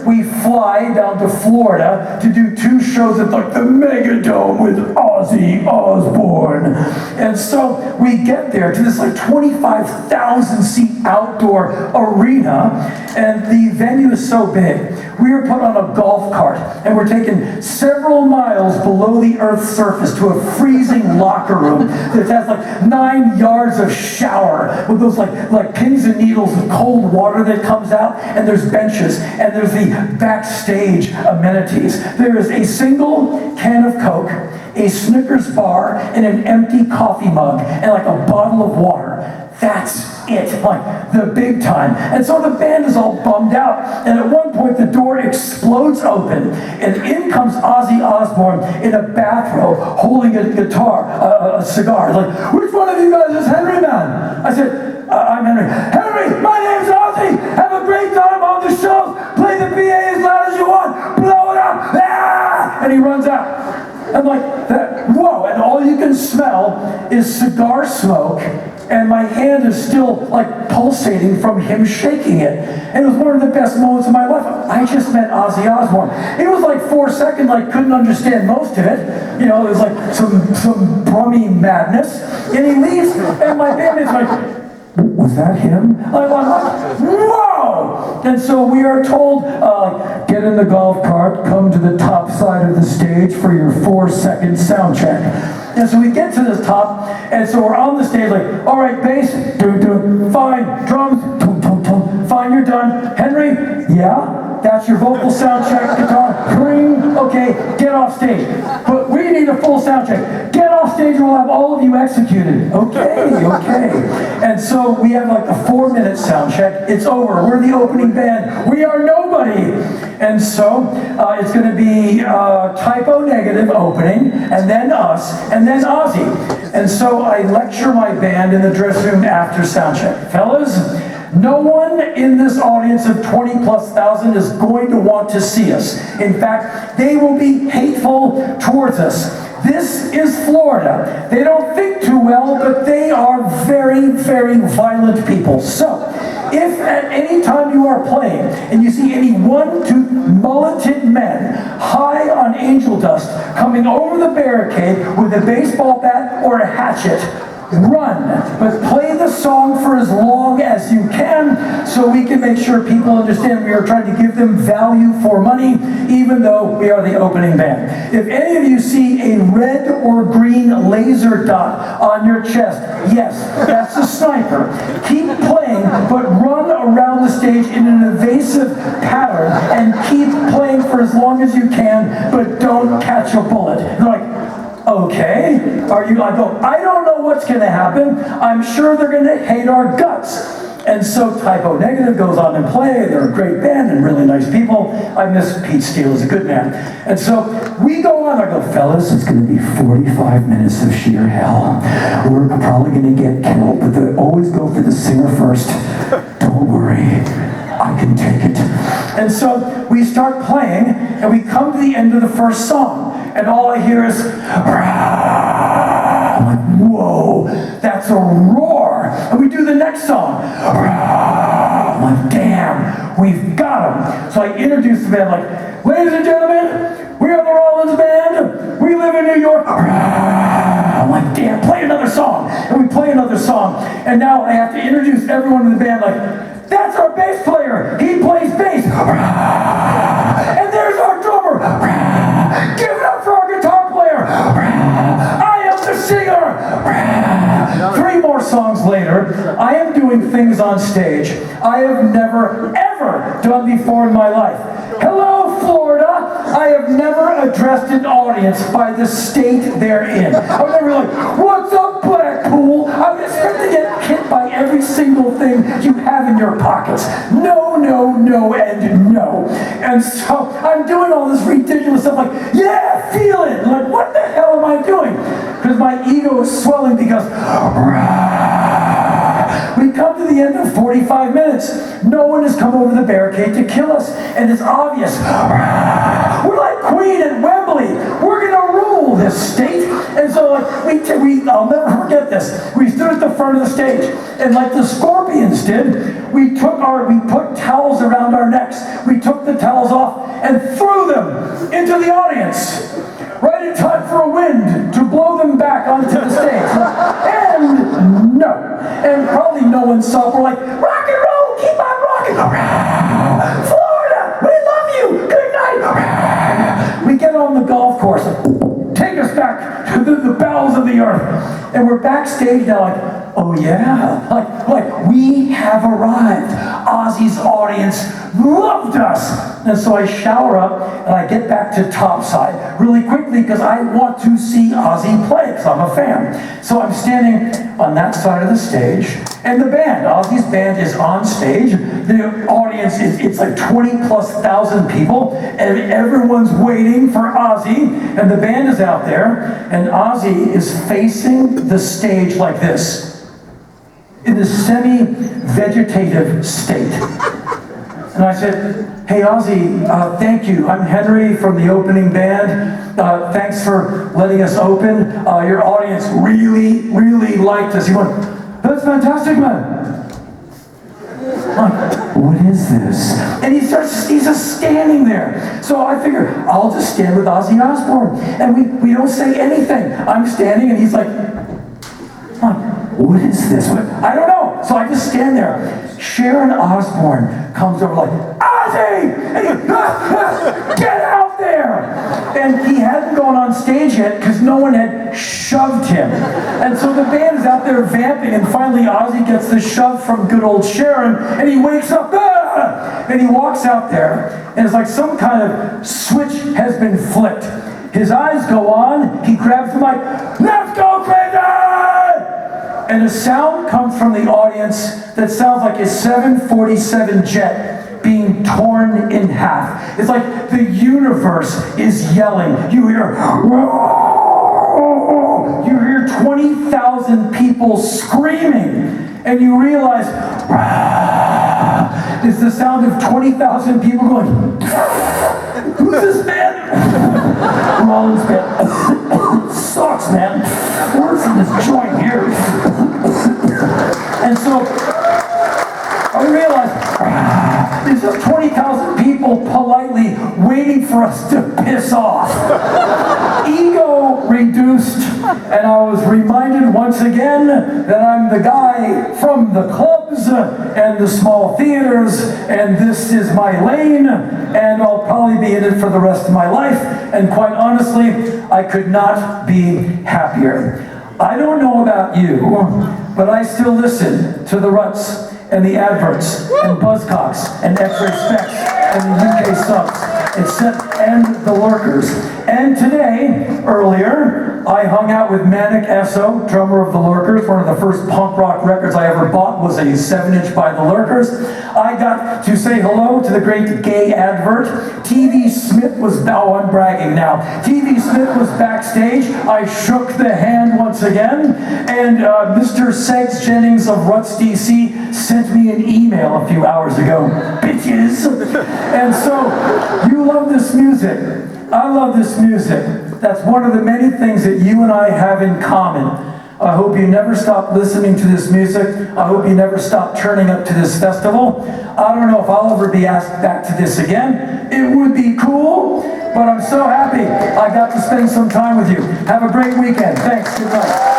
we fly down to Florida to do 2 shows at like the Megadome with Ozzy Osbourne. And so we get there to this like 25,000 seat outdoor arena, and the venue is so big. We are put on a golf cart and we're taken several miles below the Earth's surface to a freezing locker room that has like 9 yards of shower with those like pins and needles of cold water that comes out, and there's benches, and there's the backstage amenities. There is a single can of Coke, a Snickers bar, and an empty coffee mug, and like a bottle of water. That's it, like the big time. And so the band is all bummed out, and at one point the door explodes open, and in comes Ozzy Osbourne in a bathrobe holding a guitar, a cigar. Like, which one of you guys is Henry, man? I said, I'm Henry. Henry, my name's Ozzy. Have a great time on the show. Play the PA as loud as you want. Blow it up. Ah! And he runs out. I'm like, whoa, and all you can smell is cigar smoke, and my hand is still like pulsating from him shaking it. And it was one of the best moments of my life. I just met Ozzy Osbourne. It was like 4 seconds, like couldn't understand most of it. You know, it was like some brummy madness. And he leaves, and my bandmate's like, was that him? I'm like, whoa! And so we are told, get in the golf cart, come to the top side of the stage for your 4-second sound check. And so we get to the top, and so we're on the stage like, all right, bass, fine, drums, fine, you're done. Henry, yeah? That's your vocal sound check, guitar, ring, okay, get off stage. But we need a full sound check. Get off stage or we'll have all of you executed. Okay. And so we have like a 4-minute sound check. It's over. We're the opening band. We are nobody. And so it's going to be Typo Negative opening, and then us, and then Ozzy. And so I lecture my band in the dressing room after sound check. Fellas, no one in this audience of 20,000+ is going to want to see us. In fact, they will be hateful towards us. This is Florida. They don't think too well, but they are very, very violent people. So, if at any time you are playing and you see any 1-2 mulleted men high on angel dust coming over the barricade with a baseball bat or a hatchet, run, but play the song for as long as you can so we can make sure people understand we are trying to give them value for money, even though we are the opening band. If any of you see a red or green laser dot on your chest, yes, that's a sniper. Keep playing, but run around the stage in an evasive pattern and keep playing for as long as you can, but don't catch a bullet. They're like, okay, are you? I go, I don't know what's going to happen. I'm sure they're going to hate our guts. And so Typo Negative goes on and play. They're a great band and really nice people. I miss Pete Steele, he's a good man. And so we go on. I go, fellas, it's going to be 45 minutes of sheer hell. We're probably going to get killed, but they always go for the singer first. Don't worry, I can take it. And so we start playing, and we come to the end of the first song. And all I hear is, rah! I'm like, whoa, that's a roar. And we do the next song, rah! I'm like, damn, we've got him. So I introduce the band like, ladies and gentlemen, we are the Rollins band. We live in New York. Rah! I'm like, damn, play another song. And we play another song. And now I have to introduce everyone in the band like, that's our bass player. He plays bass. Rah! And there's our drummer. Rah! Give it up for our guitar player. I am the singer. 3 more songs later, I am doing things on stage I have never, ever done before in my life. Hello, Florida. I have never addressed an audience by the state they're in. I was never like, what's up, Blackpool? I would expect to get hit by every single thing you have in your pockets. No, and no. And so I'm doing all this ridiculous stuff like, yeah, feel it. Like, what the hell am I doing? Because my ego is swelling because, we come to the end of 45 minutes. No one has come over the barricade to kill us. And it's obvious. We're like Queen at Wembley. We're going to rule. Blackpool, this state. And so like I'll never forget this. We stood at the front of the stage, and like the Scorpions did, we put towels around our necks. We took the towels off and threw them into the audience. Right in time for a wind to blow them back onto the stage. And no. And probably no one saw. We're like, rock and roll, keep on rocking. Florida, we love you. Good night. We get on the golf course. Take us back to the bowels of the earth. And we're backstage now like, oh yeah, like we have arrived. Ozzy's audience loved us. And so I shower up and I get back to topside really quickly because I want to see Ozzy play because I'm a fan. So I'm standing on that side of the stage, and the band, Ozzy's band, is on stage. The audience it's like 20,000+ people, and everyone's waiting for Ozzy, and the band is out there, and Ozzy is facing the stage like this, in this semi-vegetative state. And I said, hey Ozzy, thank you. I'm Henry from the opening band. Thanks for letting us open. Your audience really liked us. He went, that's fantastic, man. I'm like, what is this? And he's just standing there. So I figure, I'll just stand with Ozzy Osbourne. And we don't say anything. I'm standing and he's like, what is this? I don't know. So I just stand there. Sharon Osbourne comes over like, Ozzy! And he goes, get out there! And he hadn't gone on stage yet because no one had shoved him. And so the band is out there vamping, and finally Ozzy gets the shove from good old Sharon, and he wakes up, and he walks out there, and it's like some kind of switch has been flipped. His eyes go on, he grabs the mic, let's go crazy! And a sound comes from the audience that sounds like a 747 jet being torn in half. It's like the universe is yelling. You hear, whoa! You hear 20,000 people screaming, and you realize, it's the sound of 20,000 people going, who's this band? Rollins band. Sucks, man. Where's in this joint here? And so I realized there's just 20,000 people politely waiting for us to piss off. Ego reduced, and I was reminded once again that I'm the guy from the clubs and the small theaters, and this is my lane, and I'll probably be in it for the rest of my life, and quite honestly, I could not be happier. I don't know about you, but I still listen to the Ruts and the Adverts and Buzzcocks and X-Ray Specs and the UK Subs and the Lurkers. And today, earlier, I hung out with Manic Esso, drummer of the Lurkers. One of the first punk rock records I ever bought was a 7-inch by the Lurkers. I got to say hello to the great Gay Advert. TV Smith was, I'm bragging now. TV Smith was backstage. I shook the hand once again. And Mr. Segs Jennings of Ruts DC sent me an email a few hours ago. Bitches! And so, you love this music. I love this music. That's one of the many things that you and I have in common. I hope you never stop listening to this music. I hope you never stop turning up to this festival. I don't know if I'll ever be asked back to this again. It would be cool, but I'm so happy I got to spend some time with you. Have a great weekend. Thanks. Good night.